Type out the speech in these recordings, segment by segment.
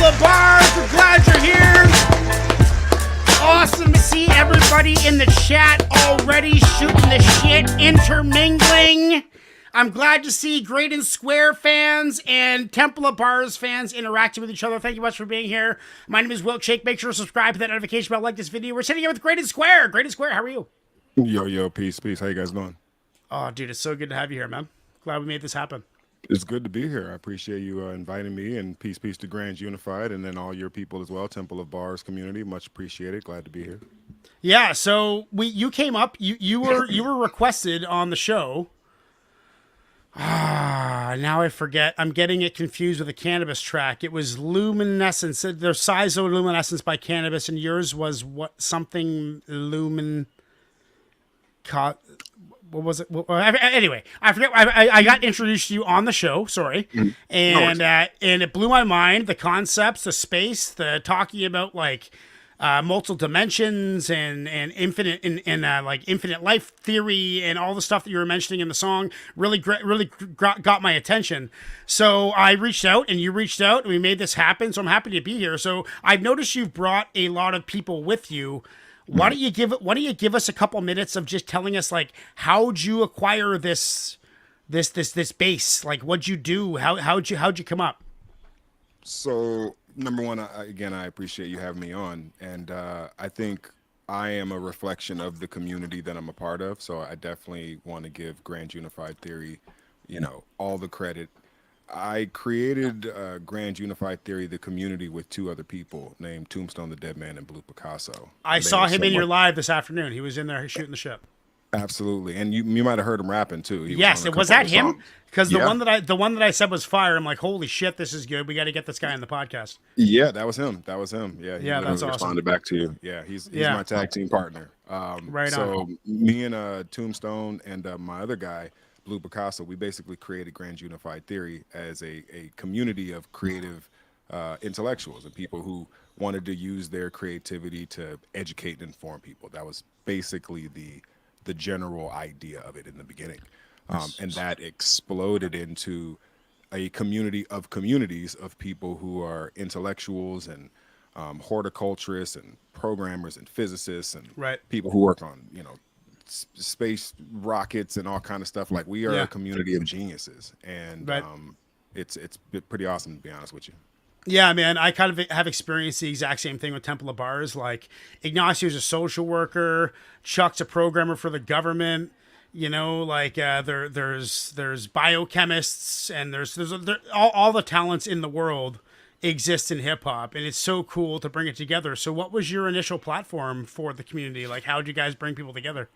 of Bars. We're glad you're here. Awesome to see everybody in the chat already shooting the shit, intermingling. I'm glad to see Greydon Square fans and Temple of Bars fans interacting with each other. Thank you much for being here. My name is Wilkshake. Make sure to subscribe to that notification bell, like this video. We're sitting here with Greydon Square. Greydon Square, how are you? Yo, peace. How you guys doing? Oh, dude, it's so good to have you here, man. Glad we made this happen. It's good to be here. I appreciate you inviting me, and peace to Grand Unified, and then all your people as well, Temple of Bars community. Much appreciated. Glad to be here. Yeah, so you came up. You were requested on the show. Now I forget. I'm getting it confused with a Cannabis track. It was Luminescence. There's Luminescence by Cannabis, and yours was what something Lumin. What was it? Well, anyway, I forget. I got introduced to you on the show. Sorry, and it blew my mind. The concepts, the space, the talking about like multiple dimensions and infinite and like infinite life theory and all the stuff that you were mentioning in the song really got my attention. So I reached out and you reached out and we made this happen. So I'm happy to be here. So I've noticed you've brought a lot of people with you. Why don't you give us a couple minutes of just telling us like how'd you acquire this base? Like what'd you do? How'd you come up? So number one, I appreciate you having me on, and I think I am a reflection of the community that I'm a part of. So I definitely want to give Grand Unified Theory, all the credit. I created Grand Unified Theory, the community, with two other people named Tombstone the Dead Man and Blue Picasso. I saw him in your live this afternoon. He was in there shooting the ship. Absolutely, and you might have heard him rapping too. Yes, was that him? Because the one that I said was fire. I'm like, holy shit, this is good. We got to get this guy on the podcast. Yeah, that was him. Yeah, he that's awesome. Responded back to you. Yeah, he's my tag team partner. Right so on. Me and Tombstone and my other guy, Blue Picasso, we basically created Grand Unified Theory as a community of creative intellectuals and people who wanted to use their creativity to educate and inform people. That was basically the general idea of it in the beginning. And that exploded into a community of communities of people who are intellectuals and horticulturists and programmers and physicists and people who work on, space rockets and all kind of stuff. Like we are a community of geniuses, and it's been pretty awesome, to be honest with you. Yeah, man, I kind of have experienced the exact same thing with Temple of Bars. Like Ignacio's a social worker, Chuck's a programmer for the government. Like there's biochemists and there's all the talents in the world exist in hip hop, and it's so cool to bring it together. So what was your initial platform for the community? Like how did you guys bring people together?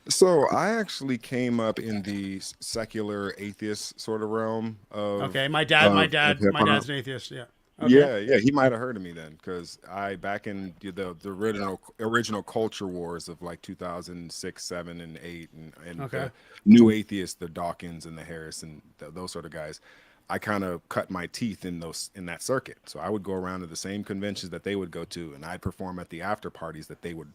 So I actually came up in the secular atheist sort of realm of my dad's an atheist. Yeah. Okay. Yeah, he might have heard of me then, because I back in the original culture wars of like 2006, 7, and 8, and the new atheists, the Dawkins and the Harris and those sort of guys. I kind of cut my teeth in that circuit. So I would go around to the same conventions that they would go to, and I'd perform at the after parties that they would,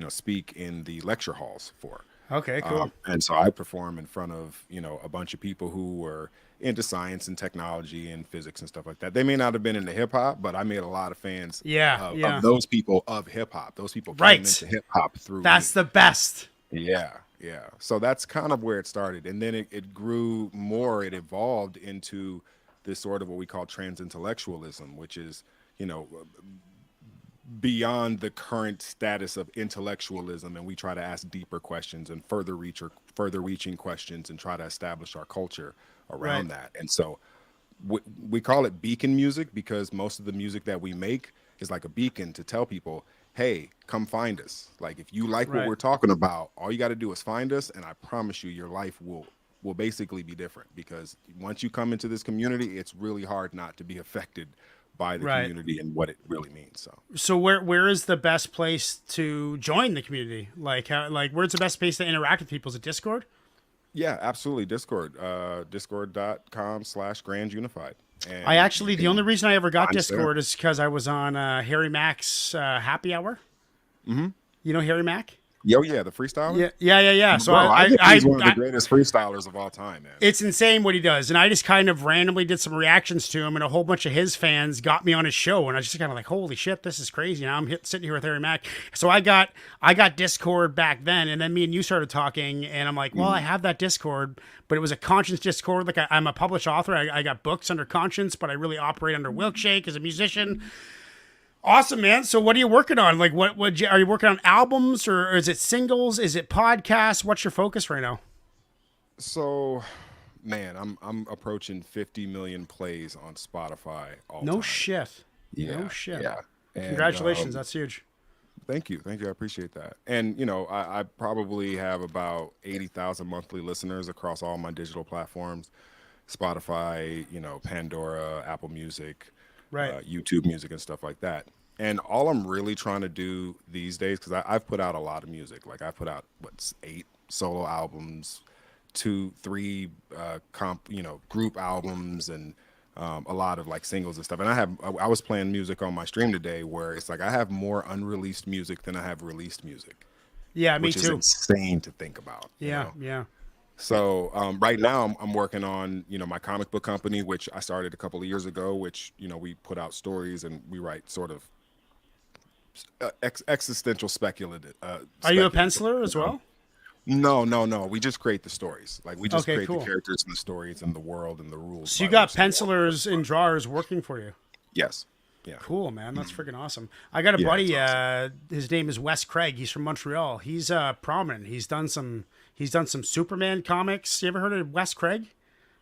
speak in the lecture halls for. Okay, cool. And so I perform in front of, a bunch of people who were into science and technology and physics and stuff like that. They may not have been into hip hop, but I made a lot of fans of those people of hip hop. Those people came into hip hop through That's me. The best. Yeah. So that's kind of where it started. And then it grew more, it evolved into this sort of what we call trans-intellectual,ism, which is, beyond the current status of intellectualism, and we try to ask deeper questions and further reaching questions and try to establish our culture around that. And so we call it beacon music because most of the music that we make is like a beacon to tell people, hey, come find us. Like if you like what we're talking about, all you got to do is find us, and I promise you your life will basically be different, because once you come into this community, it's really hard not to be affected by the community and what it really means. So where is the best place to join the community? Like where's the best place to interact with people? Is it Discord? Yeah, absolutely. Discord, discord.com/Grand Unified. I actually, the only reason I ever got Discord is because I was on Harry Mack's Happy Hour. Mm-hmm. You know Harry Mack? Yo, yeah, the freestyler. Yeah. So Bro, I think he's one of the greatest freestylers of all time, man. it's insane what he does. And I just kind of randomly did some reactions to him, and a whole bunch of his fans got me on his show. And I was just kind of like, holy shit, this is crazy. Now I'm sitting here with Harry Mack. So I got Discord back then, and then me and you started talking, and I'm like, well, I have that Discord, but it was a conscience Discord. Like I'm a published author. I got books under conscience, but I really operate under Wilkshake as a musician. Awesome, man. So what are you working on? Like are you working on albums, or is it singles? Is it podcasts? What's your focus right now? So, man, I'm approaching 50 million plays on Spotify all No time. shit. Yeah, No shit. yeah. And, Congratulations. That's huge. thank you, I appreciate that. And I probably have about 80,000 monthly listeners across all my digital platforms: Spotify, Pandora, Apple Music, Right. YouTube Music, and stuff like that. And all I'm really trying to do these days, because I've put out a lot of music. Like I put out what's 8 solo albums, 2, 3 group albums, and a lot of like singles and stuff. And I was playing music on my stream today where it's like I have more unreleased music than I have released music, Yeah, me which is too. insane to think about. Yeah. So right now I'm working on my comic book company, which I started a couple of years ago. Which we put out stories and we write sort of existential speculative. Are you a speculative, penciler as well? No. We just create the stories. Like we just Okay, create cool. the characters and the stories and the world and the rules. So you by got which the world pencilers and works. drawers working for you. Yes. Yeah. Cool, man. That's freaking awesome. I got a Yeah, buddy. it's awesome. His name is Wes Craig. He's from Montreal. He's prominent. He's done some Superman comics. You ever heard of Wes Craig?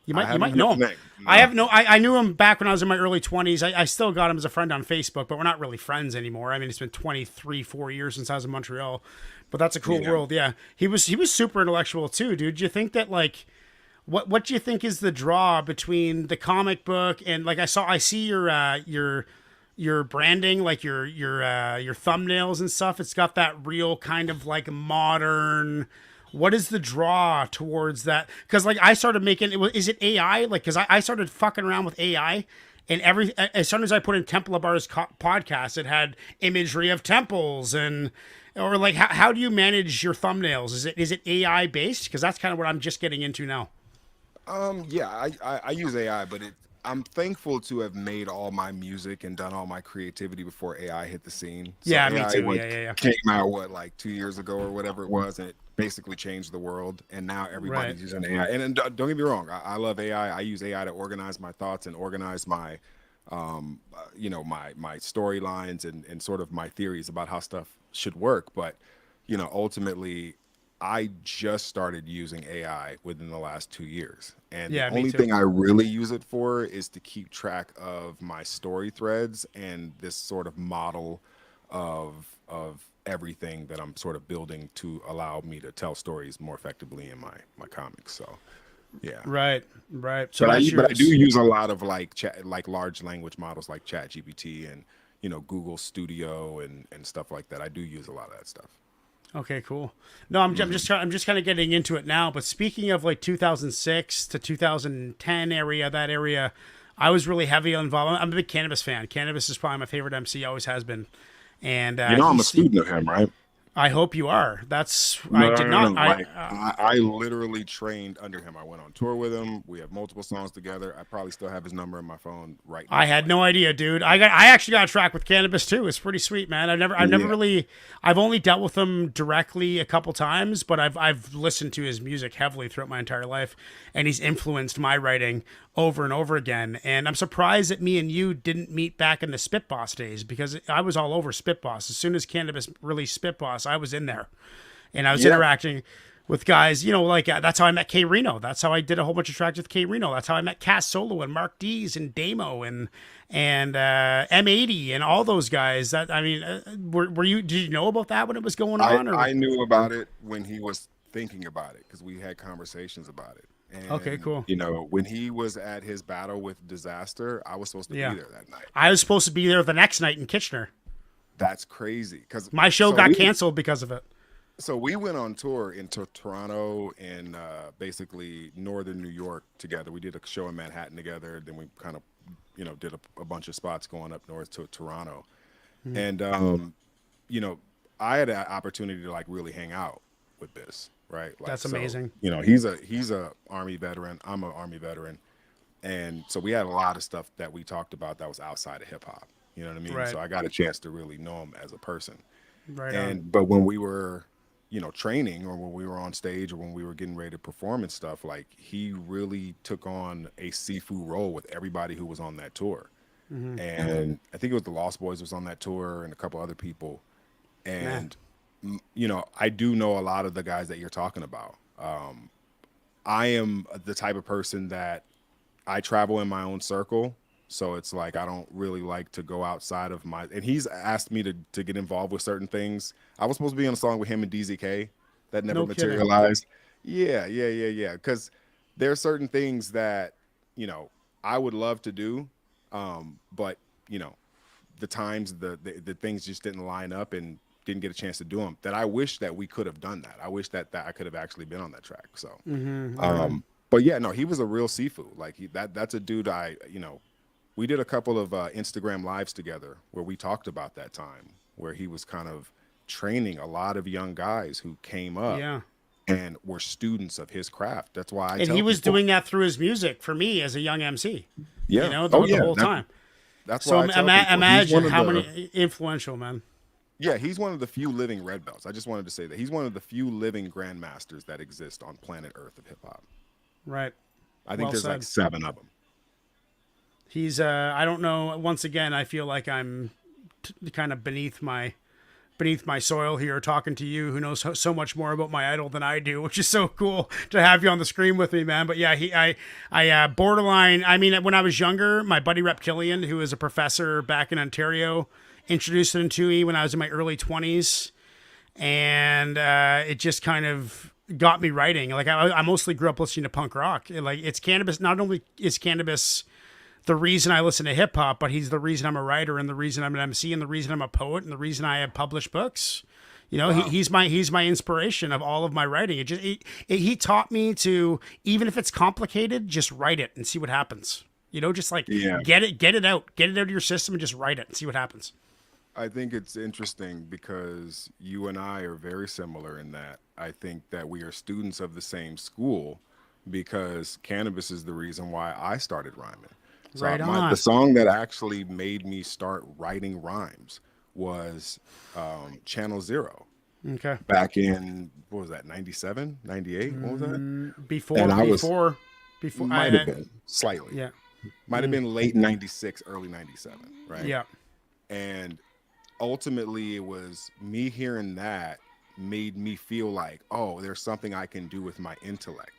You might haven't know heard him. the name. No. I have no. I knew him back when I was in my early 20s. I still got him as a friend on Facebook, but we're not really friends anymore. I mean, it's been 4 years since I was in Montreal. But that's a cool Yeah. world. Yeah, he was super intellectual too, dude. Do you think that like what do you think is the draw between the comic book and like I see your branding, like your thumbnails and stuff. It's got that real kind of like modern. What is the draw towards that? Because like I started making is it AI? Like because I started fucking around with AI, and as soon as I put in Temple of Bars podcast, it had imagery of temples and or like how do you manage your thumbnails? Is it AI based? Because that's kind of what I'm just getting into now. Yeah, I use AI, but I'm thankful to have made all my music and done all my creativity before AI hit the scene. So Yeah, me AI, too. like, Yeah. came out like 2 years ago or whatever it was, and it basically changed the world. And now everybody's Right. using AI. And don't get me wrong, I love AI. I use AI to organize my thoughts and organize my, my storylines and sort of my theories about how stuff should work. But ultimately, I just started using AI within the last 2 years. And Yeah, the me only too. thing I really use it for is to keep track of my story threads and this sort of model of everything that I'm sort of building to allow me to tell stories more effectively in my comics. So yeah. Right. So But that's I do use a lot of like like large language models like ChatGPT and Google Studio and stuff like that. I do use a lot of that stuff. Okay, cool. No, I'm just kind of getting into it now. But speaking of like 2006 to 2010 area, that area, I was really heavy involved. I'm a big Cannabis fan. Cannabis is probably my favorite MC, always has been. And I'm a student of him, right? I hope you are. That's No, I did no, not. no. Like, I literally trained under him. I went on tour with him. We have multiple songs together. I probably still have his number in my phone right now. I had no idea, dude. I actually got a track with Cannabis too. It's pretty sweet, man. I've never really. I've only dealt with him directly a couple times, but I've listened to his music heavily throughout my entire life, and he's influenced my writing over and over again. And I'm surprised that me and you didn't meet back in the Spit Boss days, because I was all over Spit Boss. As soon as Cannabis released Spit Boss, I was in there, and I was interacting with guys, like that's how I met K Reno. That's how I did a whole bunch of tracks with K Reno. That's how I met Cass Solo and Mark Dees and Damo and M80 and all those guys. That I mean, were you? Did you know about that when it was going on? I knew about it when he was thinking about it because we had conversations about it. And, Okay, cool. When he was at his battle with Disaster, I was supposed to be there that night. I was supposed to be there the next night in Kitchener. That's crazy because My show got canceled because of it. So we went on tour into Toronto and basically northern New York together. We did a show in Manhattan together. Then we kind of, did a bunch of spots going up north to Toronto. And, I had an opportunity to like really hang out with this, right? Like, That's amazing. You know, he's a Army veteran. I'm an Army veteran, and so we had a lot of stuff that we talked about that was outside of hip hop. You know what I mean? Right. So I got a chance to really know him as a person. Right And on. but when we were, you know, training or when we were on stage or when we were getting ready to perform and stuff, like he really took on a Sifu role with everybody who was on that tour. And I think it was the Lost Boys was on that tour and a couple other people. And you know, I do know a lot of the guys that you're talking about. I am the type of person that I travel in my own circle. So it's like I don't really like to go outside of my. And he's asked me to get involved with certain things. I was supposed to be on a song with him and DZK that never materialized. Yeah. Because there are certain things that, you know, I would love to do, but you know, the times the things just didn't line up and didn't get a chance to do them. That I wish that we could have done that. I wish that I could have actually been on that track. So, but yeah, no, he was a real Sifu. Like that's a dude you know. We did a couple of Instagram lives together where we talked about that time where he was kind of training a lot of young guys who came up and were students of his craft. That's why he was doing that through his music for me as a young MC. Yeah. You know, the whole time. That's so why imagine how many influential, man. Yeah, he's one of the few living red belts. I just wanted to say that he's one of the few living grandmasters that exist on planet Earth of hip hop. Right. I think there's like 7 of them. He's I don't know, once again I feel like I'm kind of beneath my soil here talking to you who knows so much more about my idol than I do, which is so cool to have you on the screen with me, man. But yeah, I borderline, I mean, when I was younger, my buddy Rep Killian, who is a professor back in Ontario, introduced it to me when I was in my early 20s, and it just kind of got me writing. Like I mostly grew up listening to punk rock. Like it's cannabis, not only is cannabis the reason I listen to hip hop, but he's the reason I'm a writer and the reason I'm an MC and the reason I'm a poet and the reason I have published books. You know, he's my inspiration of all of my writing. He taught me to, even if it's complicated, just write it and see what happens. You know, just like get it out of your system and just write it and see what happens. I think it's interesting because you and I are very similar in that I think that we are students of the same school because cannabis is the reason why I started rhyming. So right on. The song that actually made me start writing rhymes was Channel Zero. Okay. Back in, what was that, 97, 98? What was that? Before. Might have been, slightly. Yeah. Might have been late 96, early 97, right? Yeah. And ultimately, it was me hearing that made me feel like, oh, there's something I can do with my intellect.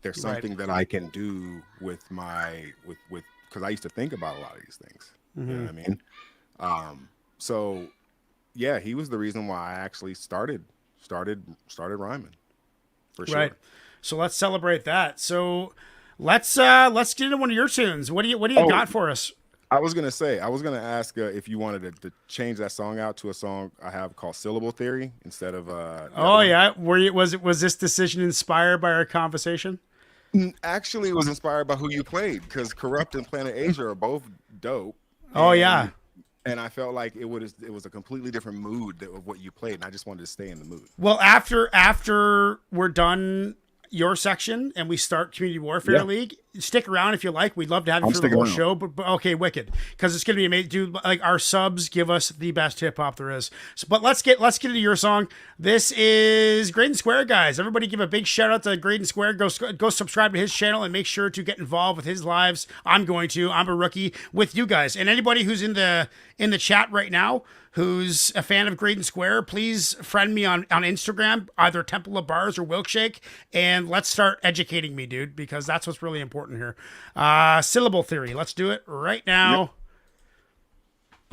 There's something that I can do with my, with because I used to think about a lot of these things. You know what I mean? So yeah, he was the reason why I actually started rhyming. For sure. Right. So let's celebrate that. So let's get into one of your tunes. What do you got for us? I was gonna ask if you wanted to change that song out to a song I have called Syllable Theory instead of was this decision inspired by our conversation? Actually, it was inspired by who you played because Corrupt and Planet Asia are both dope. And I felt like it was a completely different mood of what you played, and I just wanted to stay in the mood. Well, after we're done your section and we start Community Warfare League, stick around if you like. We'd love to have you for the whole show. But okay, wicked, because it's gonna be amazing, dude. Like our subs give us the best hip hop there is. So, but let's get into your song. This is Greydon Square, guys. Everybody, give a big shout out to Greydon Square. Go subscribe to his channel and make sure to get involved with his lives. I'm a rookie with you guys, and anybody who's in the chat right now who's a fan of Greydon Square, please friend me on Instagram, either Temple of Bars or Wilkshake, and let's start educating me, dude, because that's what's really important here. Syllable Theory. Let's do it right now.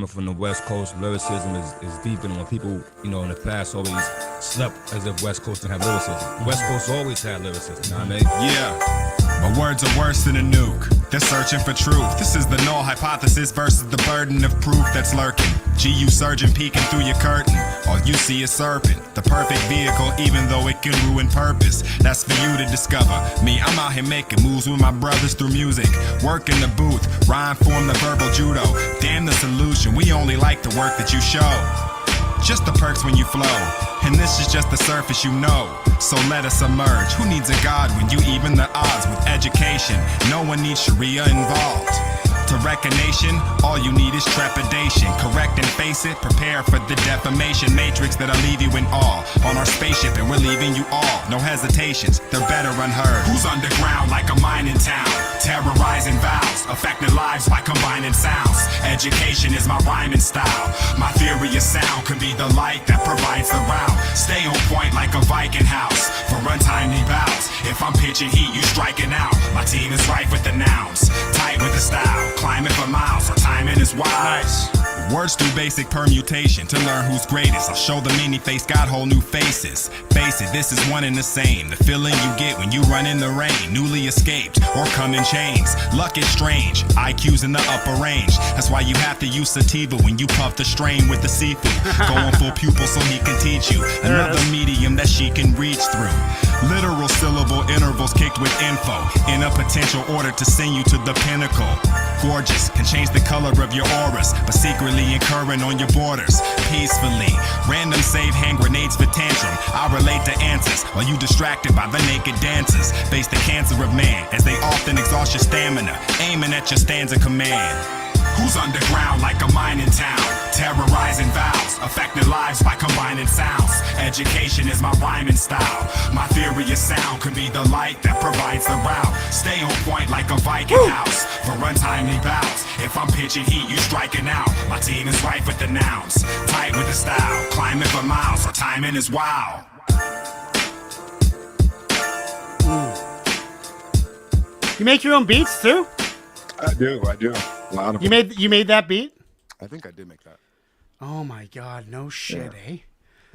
From the West Coast, lyricism is deep, and when people, in the past always slept as if West Coast didn't have lyricism. West Coast always had lyricism, you know what I mean? Yeah. My words are worse than a nuke. They're searching for truth. This is the null hypothesis versus the burden of proof that's lurking. GU surgeon peeking through your curtain. All you see is serpent. The perfect vehicle, even though it can ruin purpose. That's for you to discover. Me, I'm out here making moves with my brothers through music. Work in the booth, rhyme form the verbal judo. Damn the solution, we only like the work that you show. just the perks when you flow. And this is just the surface, you know. So let us emerge. Who needs a God when you even the odds with education? No one needs Sharia involved. To wreck a nation, all you need is trepidation. Correct and face it, prepare for the defamation matrix that'll leave you in awe. On our spaceship and we're leaving you all. No hesitations, they're better unheard. Who's underground like a mining town? Terrorizing vows, affecting lives by combining sounds. Education is my rhyming style. My theory of sound could be the light that provides the route. Stay on point like a Viking house for untimely bouts. If I'm pitching heat, you striking out. My team is right with the nouns, tight with the style. Climbing for miles, our timing is wild. Nice. Words through basic permutation to learn who's greatest. I'll show the many-faced got whole new faces. Face it, this is one and the same. The feeling you get when you run in the rain, newly escaped or come in chains. Luck is strange, IQ's in the upper range. That's why you have to use sativa when you puff the strain with the seafood. Going full pupil so he can teach you another medium that she can reach through. Literal syllable intervals kicked with info in a potential order to send you to the pinnacle. Gorgeous, can change the color of your auras, but secretly incurring on your borders. Peacefully, random save hand grenades for tantrum. I relate to answers while you distracted by the naked dancers. Face the cancer of man as they often exhaust your stamina, aiming at your stanza command. Who's underground like a mining town? Terrorizing vows, affecting lives by combining sounds. Education is my rhyming style. My theory of sound could be the light that provides the route. Stay on point like a Viking house for untimely bouts. If I'm pitching heat, you striking out. My team is right with the nouns, tight with the style. Climbing for miles, our timing is wild. You make your own beats too? I do. A lot of You made that beat? I think I did make that. Oh my god, no shit, eh?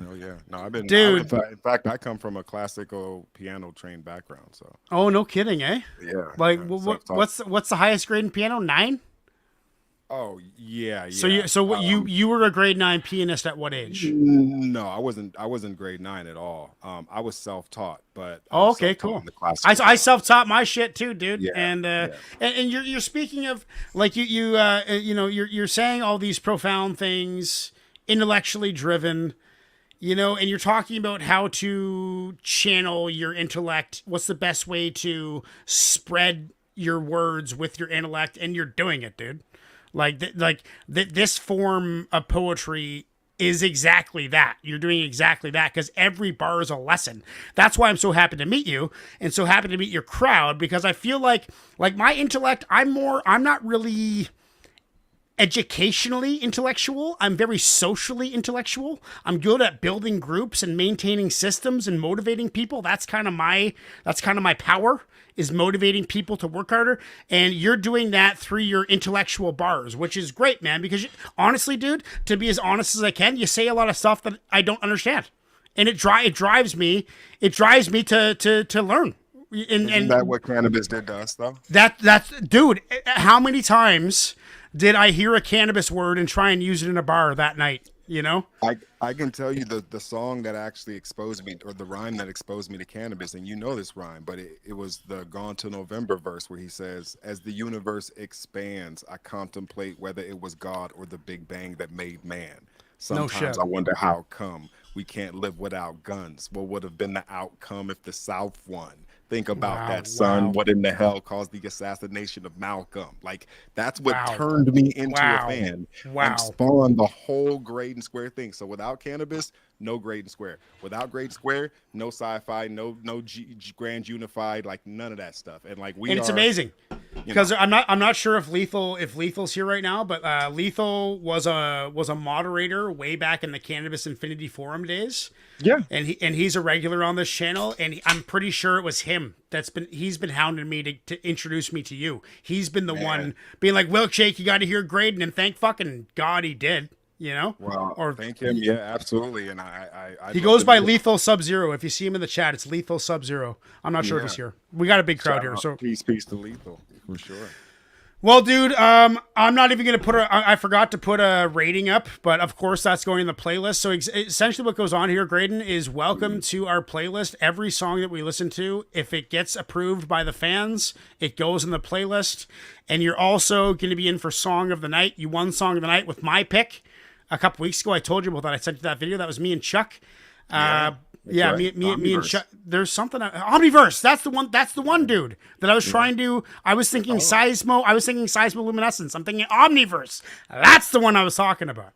Oh yeah, no, I've been. Dude. In fact, I come from a classical piano trained background, so Oh, no kidding, eh? yeah. Like, yeah, what's the highest grade in piano? 9? Oh yeah. So you were a grade 9 pianist at what age? No, I wasn't grade 9 at all. I was self-taught, but I Oh, was okay, self-taught cool. in the classical I self-taught my shit too, dude. Yeah, And yeah. and you're speaking of like you know you're saying all these profound things, intellectually driven, you know, and you're talking about how to channel your intellect. What's the best way to spread your words with your intellect, and you're doing it, dude. This form of poetry is exactly that. You're doing exactly that because every bar is a lesson. That's why I'm so happy to meet you and so happy to meet your crowd, because I feel like my intellect, I'm not really educationally intellectual. I'm very socially intellectual. I'm good at building groups and maintaining systems and motivating people. That's kind of my power, is motivating people to work harder. And you're doing that through your intellectual bars, which is great, man, because honestly, dude, to be as honest as I can, you say a lot of stuff that I don't understand. And it drives me to learn. Isn't that what cannabis did to us, though? That's dude, how many times did I hear a cannabis word and try and use it in a bar that night? You know, I can tell you the song that actually exposed me, or the rhyme that exposed me to cannabis, and you know this rhyme, but it was the Gone to November verse where he says, "As the universe expands, I contemplate whether it was God or the Big Bang that made man. Sometimes I wonder how come we can't live without guns. What would have been the outcome if the South won? Think about that, son. What in the hell caused the assassination of Malcolm?" Like, that's what turned me into a fan and spawned the whole Greydon Square thing. So without cannabis, no Greydon Square. Without Greydon Square, no sci-fi, no Grand Unified, like none of that stuff. And like it's amazing because I'm not sure if Lethal's here right now, but Lethal was a moderator way back in the Cannabis Infinity Forum days. Yeah, and he's a regular on this channel, and I'm pretty sure it was him he's been hounding me to introduce me to you. He's been the one being like, "Wilkshake, you got to hear Greydon," and thank fucking God he did. You know, well, or thank him. Yeah, absolutely. And I he goes by Lethal Sub-Zero. If you see him in the chat, it's Lethal Sub-Zero. I'm not sure if he's here. We got a big crowd here, so peace to Lethal for sure. Well, dude, I'm not even gonna I forgot to put a rating up, but of course that's going in the playlist. So essentially, what goes on here, Greydon, is welcome to our playlist. Every song that we listen to, if it gets approved by the fans, it goes in the playlist. And you're also going to be in for Song of the Night. You won Song of the Night with my pick. a couple weeks ago. I told you about that. I sent you that video. That was me and Chuck. Right. Me and Chuck. There's something. Omniverse. That's the one. That's the one, dude. That I was trying to. I was thinking Seismo. I was thinking Seismoluminescence. I'm thinking Omniverse. That's the one I was talking about.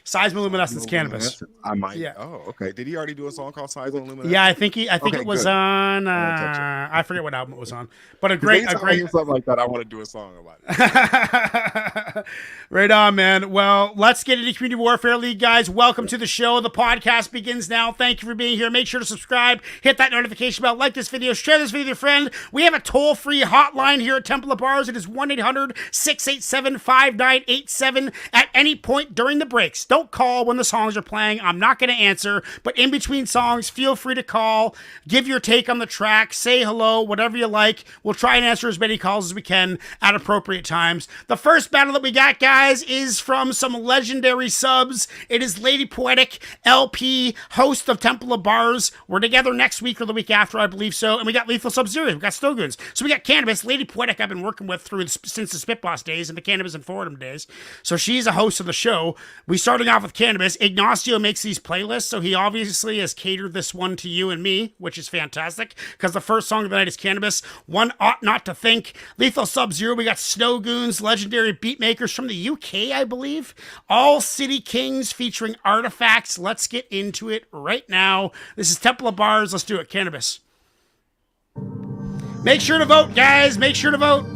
Seismoluminescence cannabis. I might. Yeah. Oh, okay. Did he already do a song called Seismoluminescence? Yeah, I think it was good. on. I forget what album it was on, but a great something like that. I want to do a song about it. Right on, man. Well, let's get into Community Warfare League, guys. Welcome to the show. The podcast begins now. Thank you for being here. Make sure to subscribe, hit that notification bell, like this video, share this video with your friend. We have a toll-free hotline here at Temple of Bars. It is 1-800-687-5987 at any point during the breaks. Don't call when the songs are playing. I'm not going to answer, but in between songs, feel free to call, give your take on the track, say hello, whatever you like. We'll try and answer as many calls as we can at appropriate times. The first battle that we got, guys, is from some legendary subs. It is Lady Poetic, LP, host of Temple of Bars. We're together next week or the week after, I believe so. And we got Lethal Sub-Zero. We got Stogoons. So we got Cannabis. Lady Poetic I've been working with since the Spit Boss days and the Cannabis and Fordham days. So she's a host of the show. We starting off with Cannabis. Ignacio makes these playlists, so he obviously has catered this one to you and me, which is fantastic, because the first song of the night is Cannabis. One Ought Not to Think. Lethal Sub-Zero. We got Snowgoons, legendary beatmakers from the UK, I believe. All City Kings featuring Artifacts. Let's get into it right now. This is Temple of Bars. Let's do it. Cannabis. Make sure to vote, guys. Make sure to vote.